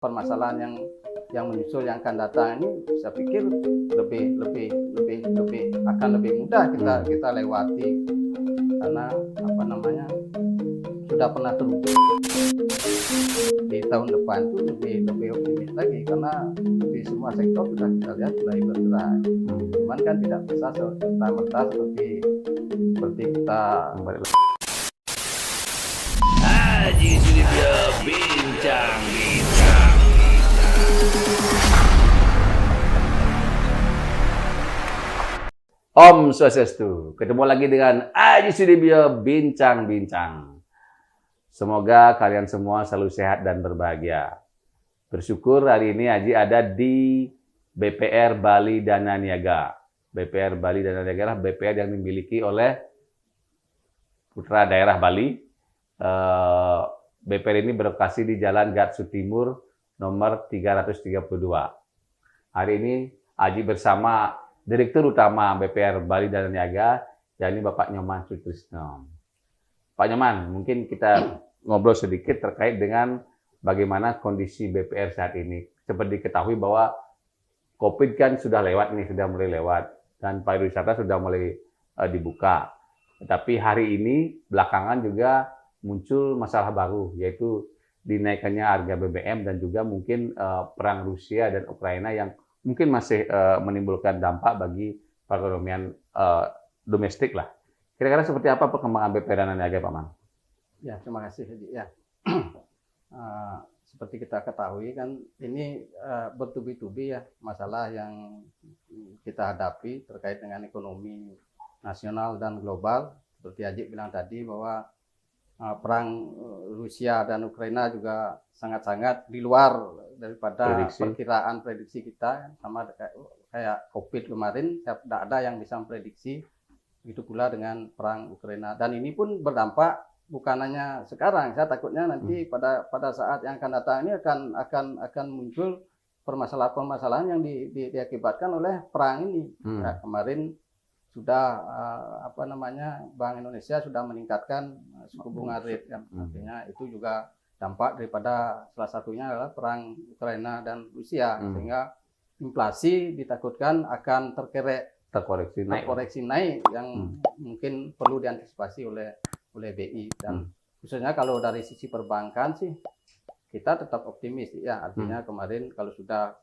permasalahan yang menyusul yang akan datang ini saya pikir lebih akan lebih mudah kita lewati karena sudah pernah teruji di tahun depan itu lebih optimis lagi karena di semua sektor sudah kita lihat mulai bergerak. Cuman kan tidak bisa serta-merta seperti kita Haji Sudibyo Bincang. Om Swastiastu, ketemu lagi dengan Haji Sudibyo Bincang-Bincang. Semoga kalian semua selalu sehat dan berbahagia. Bersyukur hari ini Haji ada di BPR Bali Dana Niaga. BPR Bali Dana Niaga adalah BPR yang dimiliki oleh putra daerah Bali. BPR ini berlokasi di Jalan Gatsu Timur nomor 332. Hari ini Haji bersama Direktur Utama BPR Bali Dana Niaga, yakni Bapak Nyoman Sutrisno. Pak Nyoman, mungkin kita ngobrol sedikit terkait dengan bagaimana kondisi BPR saat ini. Seperti diketahui bahwa COVID kan sudah lewat nih, sudah mulai lewat, dan pariwisata sudah mulai dibuka. Tapi hari ini belakangan juga muncul masalah baru, yaitu dinaikannya harga BBM dan juga mungkin perang Rusia dan Ukraina yang mungkin masih menimbulkan dampak bagi perekonomian domestik lah. Kira-kira seperti apa perkembangan BPR Dana Niaga, Pak Man? Ya, terima kasih. Ya, seperti kita ketahui kan ini bertubi-tubi ya masalah yang kita hadapi terkait dengan ekonomi nasional dan global. Seperti Haji bilang tadi bahwa perang Rusia dan Ukraina juga sangat-sangat di luar daripada perkiraan prediksi kita, sama kayak COVID kemarin, tidak ada yang bisa memprediksi. Begitu pula dengan perang Ukraina, dan ini pun berdampak bukan hanya sekarang. Saya takutnya nanti pada saat yang akan datang ini akan muncul permasalahan-permasalahan yang diakibatkan oleh perang ini. Ya, kemarin sudah Bank Indonesia sudah meningkatkan suku bunga rate, kan? Artinya itu juga dampak daripada salah satunya adalah perang Ukraina dan Rusia, sehingga inflasi ditakutkan akan terkoreksi naik yang mungkin perlu diantisipasi oleh BI, dan khususnya kalau dari sisi perbankan sih kita tetap optimis ya. Artinya kemarin kalau sudah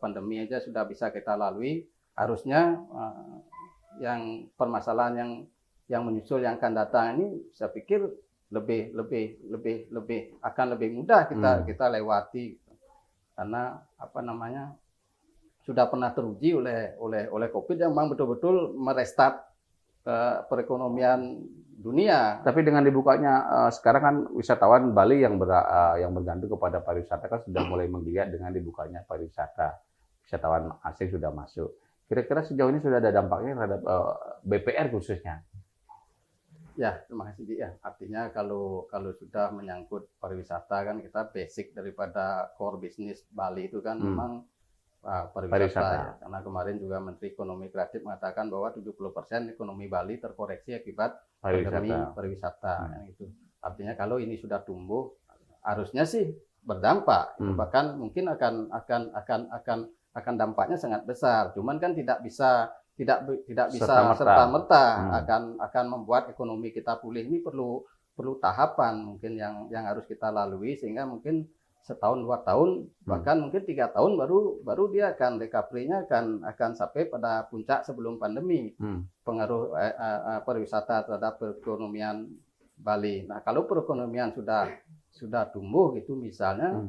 pandemi aja sudah bisa kita lalui, harusnya yang permasalahan yang menyusul yang akan datang ini saya pikir lebih akan lebih mudah kita lewati karena sudah pernah teruji oleh COVID yang memang betul-betul merestart perekonomian dunia. Tapi dengan dibukanya sekarang kan wisatawan Bali yang bergantung kepada pariwisata kan sudah mulai menggeliat dengan dibukanya pariwisata. Wisatawan asing sudah masuk. Kira-kira sejauh ini sudah ada dampaknya terhadap BPR khususnya? Ya, terima kasih. Ya, artinya kalau sudah menyangkut pariwisata kan kita basic daripada core bisnis Bali itu kan memang pariwisata. Ya. Karena kemarin juga Menteri Ekonomi Kreatif mengatakan bahwa 70% ekonomi Bali terkoreksi akibat pandemi pariwisata. Gitu. Artinya kalau ini sudah tumbuh, harusnya sih berdampak. Bahkan mungkin akan dampaknya sangat besar. Cuman kan tidak bisa serta-merta akan membuat ekonomi kita pulih. Ini perlu tahapan mungkin yang harus kita lalui, sehingga mungkin setahun 2 tahun bahkan mungkin 3 tahun baru dia akan recovery-nya akan sampai pada puncak sebelum pandemi. Pengaruh pariwisata terhadap perekonomian Bali. Nah, kalau perekonomian sudah tumbuh gitu misalnya,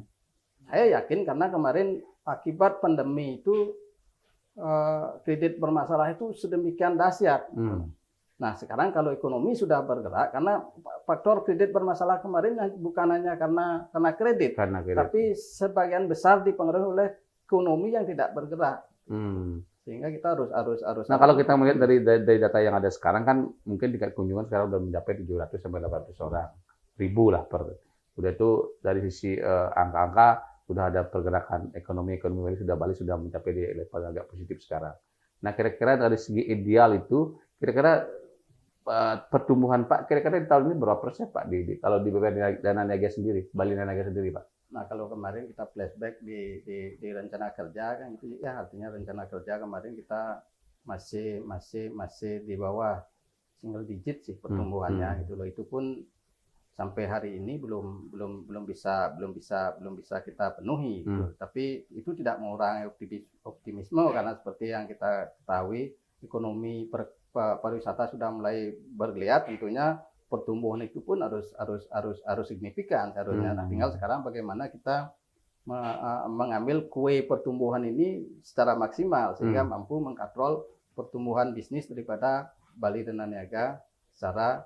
saya yakin karena kemarin akibat pandemi itu kredit bermasalah itu sedemikian dahsyat. Nah, sekarang kalau ekonomi sudah bergerak, karena faktor kredit bermasalah kemarin bukan hanya karena kredit, tapi sebagian besar dipengaruhi oleh ekonomi yang tidak bergerak. Sehingga kita harus. Nah, kalau kita melihat dari data yang ada sekarang kan mungkin tingkat kunjungan sekarang sudah mencapai 700 sampai 800 orang, ribu lah per. Udah itu dari sisi angka-angka sudah ada pergerakan ekonomi Bali sudah mencapai di level agak positif sekarang. Nah, kira-kira dari segi ideal itu, kira-kira pertumbuhan Pak, kira-kira di tahun ini berapa persen Pak? Kalau di BPR Dana Niaga sendiri, Bali Dana Niaga sendiri Pak? Nah, kalau kemarin kita flashback di rencana kerja kan itu ya, artinya rencana kerja kemarin kita masih di bawah single digit sih pertumbuhannya gitu loh. Itu pun sampai hari ini belum bisa kita penuhi gitu. Tapi itu tidak mengurangi optimisme karena seperti yang kita ketahui ekonomi pariwisata sudah mulai bergeliat, tentunya pertumbuhan itu pun harus signifikan seharusnya. Nah, tinggal sekarang bagaimana kita mengambil kue pertumbuhan ini secara maksimal sehingga mampu mengkontrol pertumbuhan bisnis daripada Bali Dananiaga secara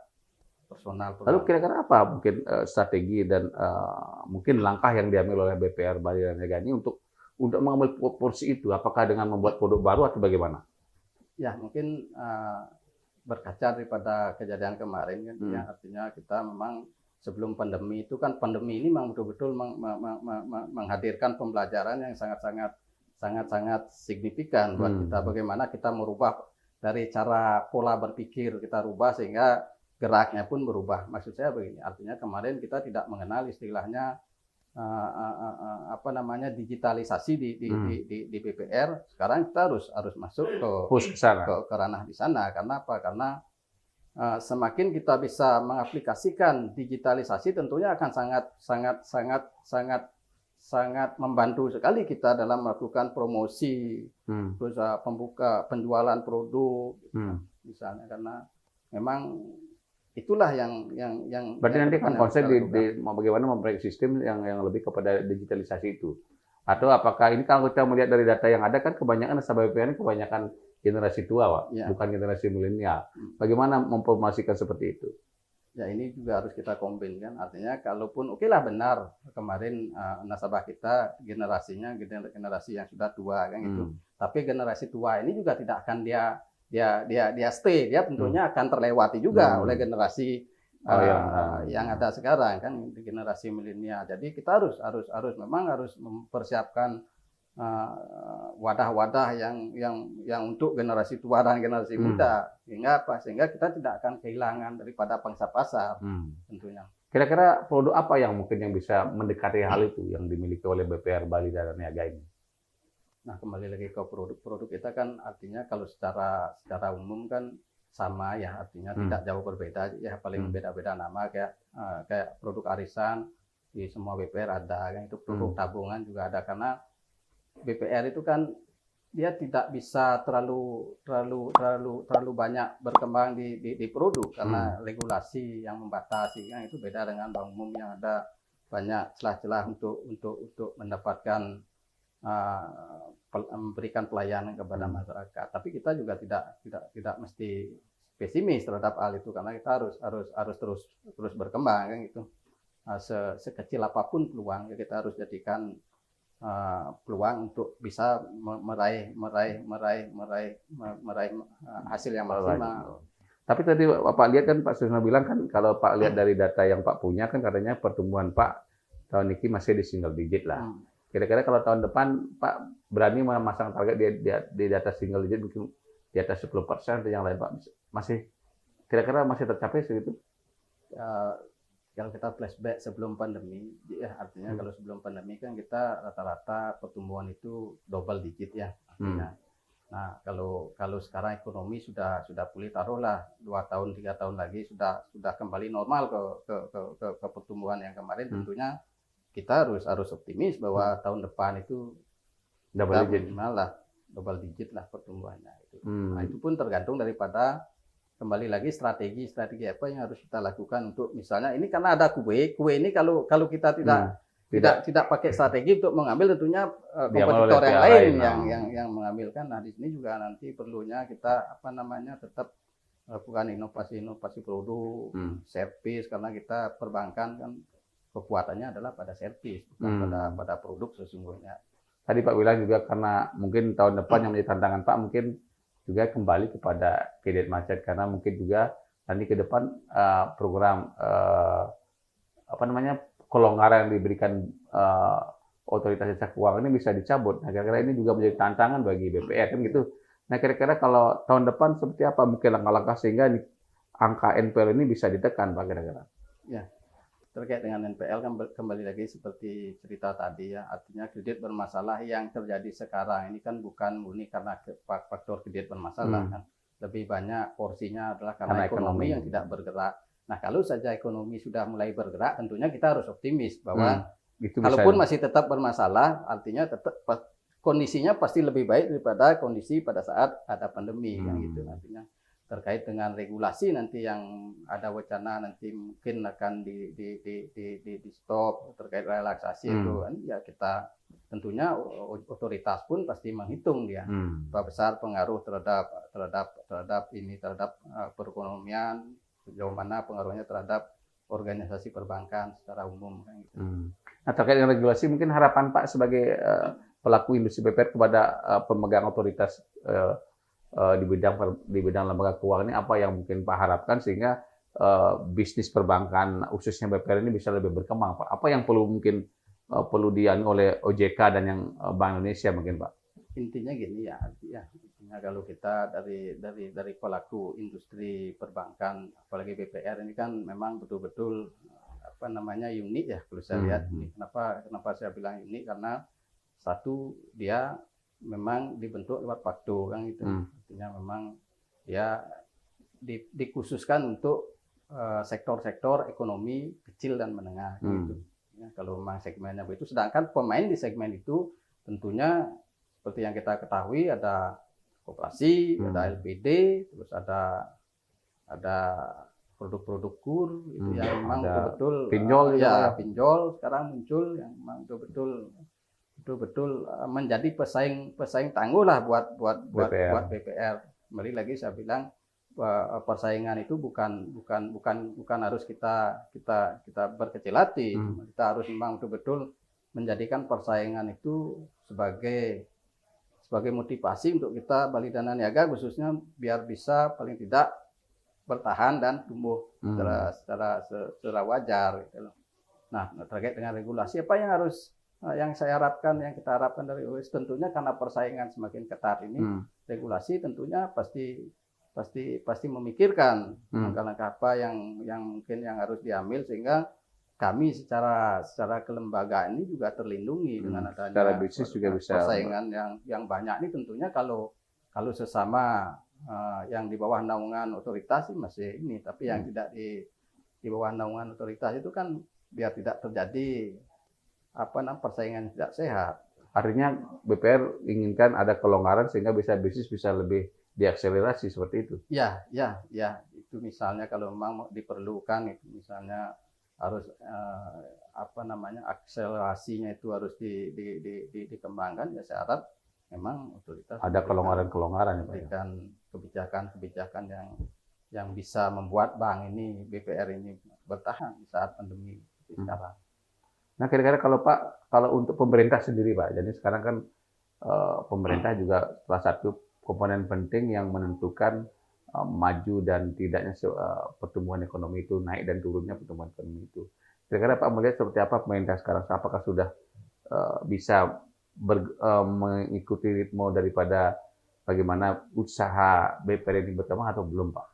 personal. Lalu kira-kira apa mungkin strategi dan mungkin langkah yang diambil oleh BPR Bali Dananiaga ini untuk mengambil porsi itu? Apakah dengan membuat produk baru atau bagaimana? Ya, mungkin berkaca daripada kejadian kemarin kan, ya, artinya kita memang sebelum pandemi itu kan, pandemi ini memang betul-betul menghadirkan pembelajaran yang sangat signifikan buat kita. Bagaimana kita merubah dari cara pola berpikir kita rubah sehingga geraknya pun berubah. Maksud saya begini, artinya kemarin kita tidak mengenal istilahnya digitalisasi di BPR. Sekarang kita harus masuk ke ranah di sana. Karena apa? Karena semakin kita bisa mengaplikasikan digitalisasi, tentunya akan sangat membantu sekali kita dalam melakukan promosi, terus pembuka penjualan produk, misalnya. Karena memang itulah yang berarti nanti akan konsep bagaimana memproyek sistem yang lebih kepada digitalisasi itu. Atau apakah ini, kalau kita melihat dari data yang ada kan kebanyakan nasabah BPR ini kebanyakan generasi tua, Pak, bukan generasi milenial. Bagaimana mempromosikan seperti itu? Ya, ini juga harus kita kombinkan. Artinya kalaupun oke lah benar kemarin nasabah kita generasinya generasi yang sudah tua kan gitu. Tapi generasi tua ini juga tidak akan dia stay, dia tentunya akan terlewati juga oleh generasi yang ada sekarang kan, generasi milenial. Jadi kita memang harus mempersiapkan wadah-wadah yang untuk generasi tua dan generasi muda, sehingga kita tidak akan kehilangan daripada pangsa pasar tentunya. Kira-kira produk apa yang mungkin yang bisa mendekati hal itu yang dimiliki oleh BPR Bali Dananiaga ini? Nah, kembali lagi ke produk kita kan, artinya kalau secara umum kan sama ya, artinya tidak jauh berbeda ya, paling beda-beda nama kayak produk arisan di semua BPR ada kan, itu produk tabungan juga ada. Karena BPR itu kan dia tidak bisa terlalu banyak berkembang di produk karena regulasi yang membatasi kan. Itu beda dengan bank umum yang ada banyak celah-celah untuk mendapatkan memberikan pelayanan kepada masyarakat. Tapi kita juga tidak mesti pesimis terhadap hal itu, karena kita harus terus berkembang kan gitu. Sekecil apapun peluang, ya kita harus jadikan peluang untuk bisa meraih hasil yang maksimal. Tapi tadi Pak lihat kan, Pak Susno bilang kan, kalau Pak lihat dari data yang Pak punya kan katanya pertumbuhan Pak tahun ini masih di single digit lah. Kira-kira kalau tahun depan Pak berani memasang target di atas single digit, mungkin di atas 10% atau yang lain, Pak, masih kira-kira masih tercapai segitu? Kalau kita flashback sebelum pandemi, ya artinya kalau sebelum pandemi kan kita rata-rata pertumbuhan itu double digit ya artinya. Nah, kalau sekarang ekonomi sudah pulih, taruhlah 2 tahun 3 tahun lagi sudah kembali normal ke pertumbuhan yang kemarin, tentunya kita harus optimis bahwa tahun depan itu double digit lah pertumbuhannya itu. Nah, itu pun tergantung daripada kembali lagi strategi apa yang harus kita lakukan untuk, misalnya ini karena ada kue ini kalau kita tidak pakai strategi untuk mengambil, tentunya kompetitor yang lain yang mengambilkan. Nah, di sini juga nanti perlunya kita tetap melakukan inovasi produk, servis, karena kita perbankan kan kekuatannya adalah pada servis, bukan pada produk sesungguhnya. Tadi Pak bilang juga karena mungkin tahun depan yang menjadi tantangan Pak mungkin juga kembali kepada kredit macet, karena mungkin juga nanti ke depan program kelonggaran yang diberikan otoritas jasa keuangan ini bisa dicabut. Nah, kira-kira ini juga menjadi tantangan bagi BPR kan gitu. Nah, kira-kira kalau tahun depan seperti apa mungkin langkah-langkah sehingga angka NPL ini bisa ditekan, Pak, kira-kira? Ya. terkait dengan NPL kan kembali lagi seperti cerita tadi ya, artinya kredit bermasalah yang terjadi sekarang ini kan bukan murni karena faktor kredit bermasalah kan, lebih banyak porsinya adalah karena ekonomi yang tidak bergerak. Nah, kalau saja ekonomi sudah mulai bergerak, tentunya kita harus optimis bahwa kalaupun masih tetap bermasalah, artinya tetap kondisinya pasti lebih baik daripada kondisi pada saat ada pandemi kan gitu. Artinya terkait dengan regulasi nanti yang ada wacana nanti mungkin akan di stop terkait relaksasi itu kan ya, kita tentunya otoritas pun pasti menghitung dia berapa besar pengaruh terhadap perekonomian, sejauh mana pengaruhnya terhadap organisasi perbankan secara umum kan gitu. Nah, terkait dengan regulasi, mungkin harapan Pak sebagai pelaku industri BPR kepada pemegang otoritas di bidang lembaga keuangan ini, apa yang mungkin Pak harapkan sehingga bisnis perbankan khususnya BPR ini bisa lebih berkembang, Pak? Apa yang perlu dianu oleh OJK dan yang Bank Indonesia mungkin, Pak? Intinya gini ya, intinya kalau kita dari pelaku industri perbankan, apalagi BPR ini kan memang betul-betul apa namanya unik ya kalau saya lihat ini. Kenapa saya bilang unik? Karena satu, dia memang dibentuk lewat waktu kan gitu. Artinya memang dia dikhususkan untuk sektor-sektor ekonomi kecil dan menengah gitu. Ya, kalau memang segmennya begitu, sedangkan pemain di segmen itu tentunya seperti yang kita ketahui ada koperasi, ada LPD, terus ada produk-produk kur itu yang memang betul-betul pinjol pinjol sekarang muncul yang memang betul-betul menjadi pesaing tangguh lah buat BPR. Kembali lagi saya bilang persaingan itu bukan harus kita berkecil hati. Kita harus memang betul-betul menjadikan persaingan itu sebagai motivasi untuk kita Bali Dana Niaga khususnya biar bisa paling tidak bertahan dan tumbuh secara wajar gitu. Nah, terkait dengan regulasi apa yang kita harapkan dari OS, tentunya karena persaingan semakin ketat ini, regulasi tentunya pasti memikirkan langkah-langkah apa yang mungkin yang harus diambil sehingga kami secara kelembagaan ini juga terlindungi dengan adanya bisnis juga bisa persaingan yang banyak ini. Tentunya kalau sesama yang di bawah naungan otoritas masih ini, tapi yang tidak di bawah naungan otoritas itu kan biar tidak terjadi persaingan tidak sehat. Artinya BPR inginkan ada kelonggaran sehingga bisnis bisa lebih diakselerasi seperti itu. Ya, itu misalnya kalau memang diperlukan itu misalnya harus akselerasinya itu harus dikembangkan, ya saya harap memang otoritas ada kelonggaran memberikan kebijakan yang bisa membuat bank ini, BPR ini bertahan di saat pandemi sekarang. Nah, kira-kira kalau untuk pemerintah sendiri, Pak, jadi sekarang kan pemerintah juga salah satu komponen penting yang menentukan maju dan tidaknya pertumbuhan ekonomi itu, naik dan turunnya pertumbuhan ekonomi itu. Kira-kira Pak melihat seperti apa pemerintah sekarang? Apakah sudah bisa mengikuti ritme daripada bagaimana usaha BPR ini berkembang atau belum, Pak?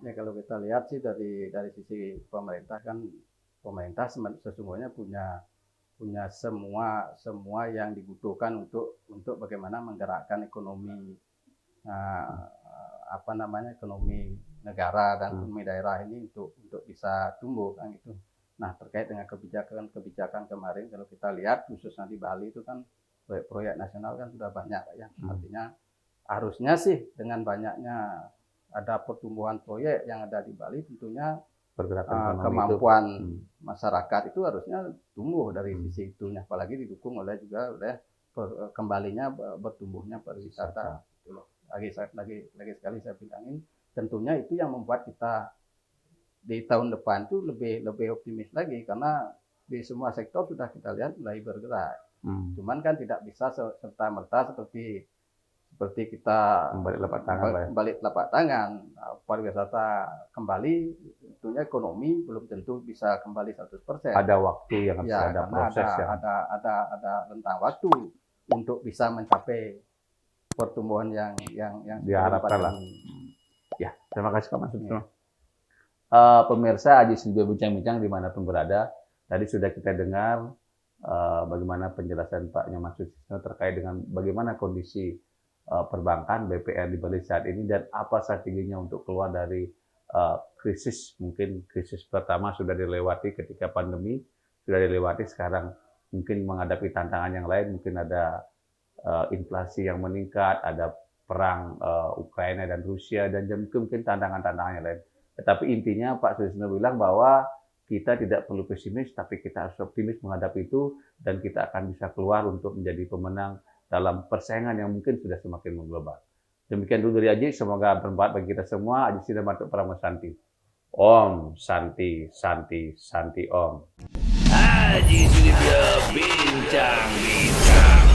Ya, kalau kita lihat sih dari sisi pemerintah kan, pemerintah sesungguhnya punya semua yang dibutuhkan untuk bagaimana menggerakkan ekonomi ekonomi negara dan ekonomi daerah ini untuk bisa tumbuh kan gitu. Nah, terkait dengan kebijakan kemarin kalau kita lihat khususnya di Bali itu kan proyek nasional kan sudah banyak ya. Artinya harusnya sih dengan banyaknya ada pertumbuhan proyek yang ada di Bali, tentunya kemampuan masyarakat itu harusnya tumbuh dari sisi itunya, apalagi didukung oleh kembalinya bertumbuhnya pariwisata. Lagi sekali saya bilangin, tentunya itu yang membuat kita di tahun depan itu lebih optimis lagi karena di semua sektor sudah kita lihat mulai bergerak. Cuman kan tidak bisa serta merta seperti kita balik telapak tangan. Pariwisata kembali, tentunya ekonomi belum tentu bisa kembali 100%. Ada waktu yang harus ada proses ada rentang waktu untuk bisa mencapai pertumbuhan yang diharapkan lah. Ya, terima kasih Pak Mas. pemirsa Aji Studio Bincang-Bincang dimanapun berada, tadi sudah kita dengar bagaimana penjelasan Pak Nyoman Sutisno terkait dengan bagaimana kondisi perbankan BPR di Bali saat ini dan apa strateginya untuk keluar dari krisis. Mungkin krisis pertama sudah dilewati ketika pandemi, sudah dilewati, sekarang mungkin menghadapi tantangan yang lain, mungkin ada inflasi yang meningkat, ada perang Ukraina dan Rusia, dan mungkin tantangan-tantangan yang lain. Tetapi intinya Pak Sutisno bilang bahwa kita tidak perlu pesimis, tapi kita harus optimis menghadapi itu, dan kita akan bisa keluar untuk menjadi pemenang dalam persaingan yang mungkin sudah semakin mengglobal. Demikian dulu dari Aji, semoga bermanfaat bagi kita semua. Aji Sinar Matuk Prama Santi. Om Santi, Santi, Santi Om. Haji Studio Bincang-Bincang.